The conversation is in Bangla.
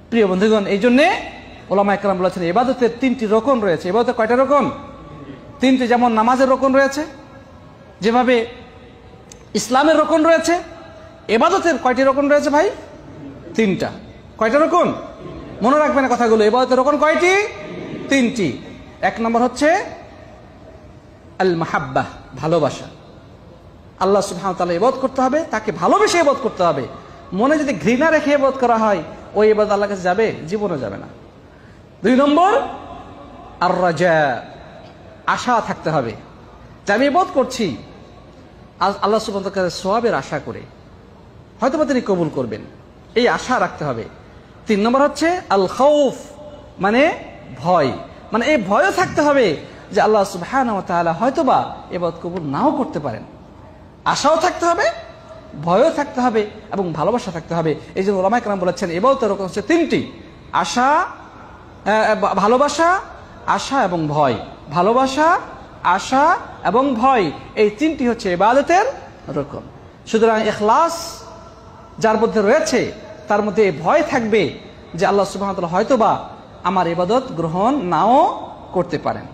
প্রিয় বন্ধুগণ, এই জন্যে ওলামা একরাম বলেছেন ইবাদতের 3টি রকম রয়েছে। ইবাদতের কয়টা রকম? 3টি। যেমন নামাজের রকম রয়েছে, যেভাবে ইসলামের রকম রয়েছে, ইবাদতের কয়টি রকম রয়েছে ভাই? 3টা। কয়টা রকম? মনে রাখবেন কথাগুলো। ইবাদতের রকম কয়টি? 3টি। 1 নম্বর হচ্ছে আল মাহাব্বাহ, ভালোবাসা। আল্লাহ সুবহানাহু ওয়া তাআলা ইবাদত করতে হবে, তাকে ভালোবেসে ইবাদত করতে হবে। মনে যদি ঘৃণা রেখে ইবাদত করা হয়, ওই ইবাদত আল্লাহর কাছে যাবে? জীবনে যাবে না। 2 নম্বর আর রাজা, আশা থাকতে হবে যে আমি ইবাদত করছি আল্লাহ সুবহানাহু ওয়া তাআলার সওয়াবের আশা করে, হয়তোবা তিনি কবুল করবেন, এই আশা রাখতে হবে। 3 নম্বর হচ্ছে আল খাউফ, মানে ভয়, মানে এই ভয়ও থাকতে হবে যে আল্লাহ সুবহানাহু ওয়া তাআলা হয়তোবা ইবাদত কবুল নাও করতে পারেন। আশাও থাকতে হবে, ভয়ও থাকতে হবে এবং ভালোবাসা থাকতে হবে। এই জন্য ওলামা একরাম বলেছেন ইবাদতের রকম হচ্ছে 3টি: আশা, ভালোবাসা, আশা এবং ভয়। ভালোবাসা, আশা এবং ভয়, এই 3টি হচ্ছে ইবাদতের রকম। সুতরাং ইখলাস যার মধ্যে রয়েছে তার মধ্যে ভয় থাকবে যে আল্লাহ সুবহানাহু ওয়া তাআলা হয়তোবা আমার ইবাদত গ্রহণ নাও করতে পারেন।